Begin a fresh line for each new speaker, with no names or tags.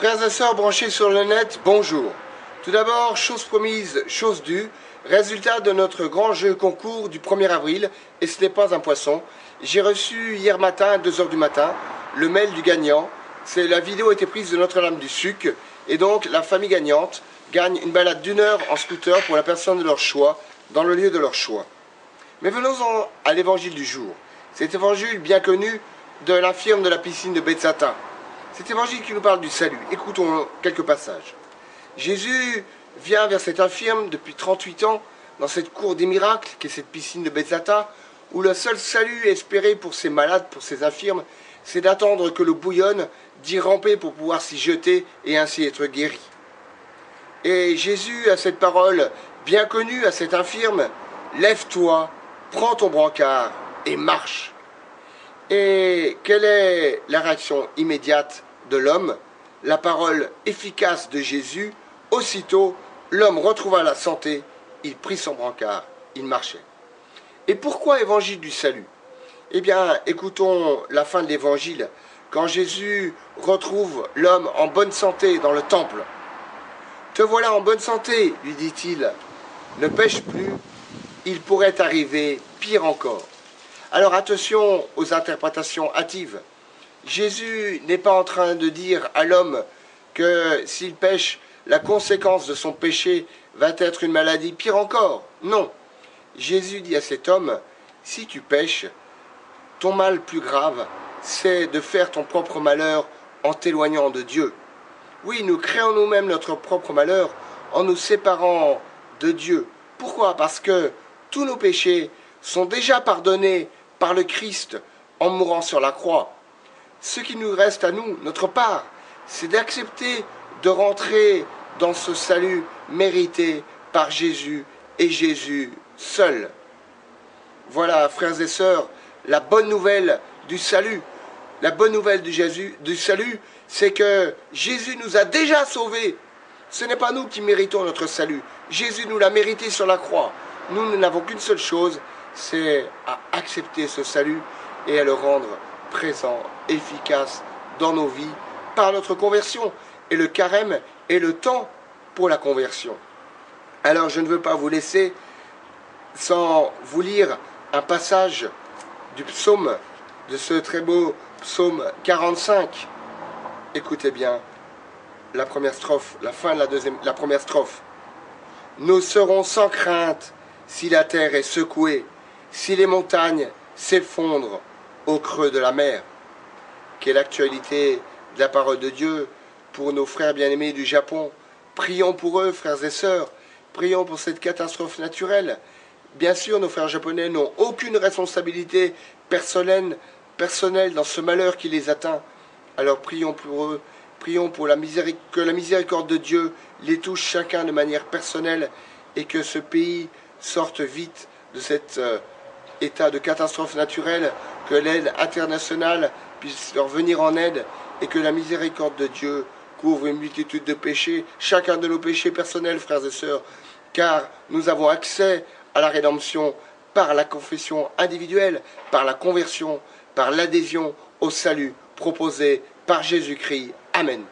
Frères et sœurs branchés sur le net, bonjour. Tout d'abord, chose promise, chose due, résultat de notre grand jeu concours du 1er avril, et ce n'est pas un poisson. J'ai reçu hier matin, à 2 h du matin, le mail du gagnant. La vidéo a été prise de Notre-Dame-du-Suc, et donc la famille gagnante gagne une balade d'1 heure en scooter pour la personne de leur choix, dans le lieu de leur choix. Mais venons-en à l'évangile du jour. Cet évangile bien connu de l'infirme de la piscine de Bethzatha. Cet évangile qui nous parle du salut. Écoutons quelques passages. Jésus vient vers cet infirme depuis 38 ans, dans cette cour des miracles, qui est cette piscine de Bethzatha, où le seul salut espéré pour ces malades, pour ces infirmes, c'est d'attendre que l'eau bouillonne, d'y ramper pour pouvoir s'y jeter et ainsi être guéri. Et Jésus a cette parole bien connue à cet infirme, « Lève-toi, prends ton brancard et marche ». Et quelle est la réaction immédiate de l'homme? La parole efficace de Jésus, aussitôt l'homme retrouva la santé, il prit son brancard, il marchait. Et pourquoi évangile du salut? Eh bien, écoutons la fin de l'évangile, quand Jésus retrouve l'homme en bonne santé dans le temple. « Te voilà en bonne santé, lui dit-il, ne pêche plus, il pourrait arriver pire encore. » Alors attention aux interprétations hâtives. Jésus n'est pas en train de dire à l'homme que s'il pêche, la conséquence de son péché va être une maladie pire encore. Non. Jésus dit à cet homme, si tu pêches, ton mal plus grave, c'est de faire ton propre malheur en t'éloignant de Dieu. Oui, nous créons nous-mêmes notre propre malheur en nous séparant de Dieu. Pourquoi? Parce que tous nos péchés sont déjà pardonnés par le Christ en mourant sur la croix. Ce qui nous reste à nous, notre part, c'est d'accepter de rentrer dans ce salut mérité par Jésus et Jésus seul. Voilà, frères et sœurs, la bonne nouvelle du salut. La bonne nouvelle du salut, c'est que Jésus nous a déjà sauvés. Ce n'est pas nous qui méritons notre salut. Jésus nous l'a mérité sur la croix. Nous n'avons qu'une seule chose, c'est à accepter ce salut et à le rendre présent, efficace dans nos vies par notre conversion. Et le carême est le temps pour la conversion. Alors je ne veux pas vous laisser sans vous lire un passage du psaume, de ce très beau psaume 45. Écoutez bien la première strophe, la fin de la première strophe. Nous serons sans crainte si la terre est secouée, si les montagnes s'effondrent au creux de la mer. Quelle actualité de la parole de Dieu pour nos frères bien-aimés du Japon. Prions pour eux, frères et sœurs. Prions pour cette catastrophe naturelle. Bien sûr, nos frères japonais n'ont aucune responsabilité personnelle dans ce malheur qui les atteint. Alors prions pour eux. Prions pour que la miséricorde de Dieu les touche chacun de manière personnelle et que ce pays sorte vite de cet état de catastrophe naturelle, que l'aide internationale puisse leur venir en aide et que la miséricorde de Dieu couvre une multitude de péchés, chacun de nos péchés personnels, frères et sœurs, car nous avons accès à la rédemption par la confession individuelle, par la conversion, par l'adhésion au salut proposé par Jésus-Christ. Amen.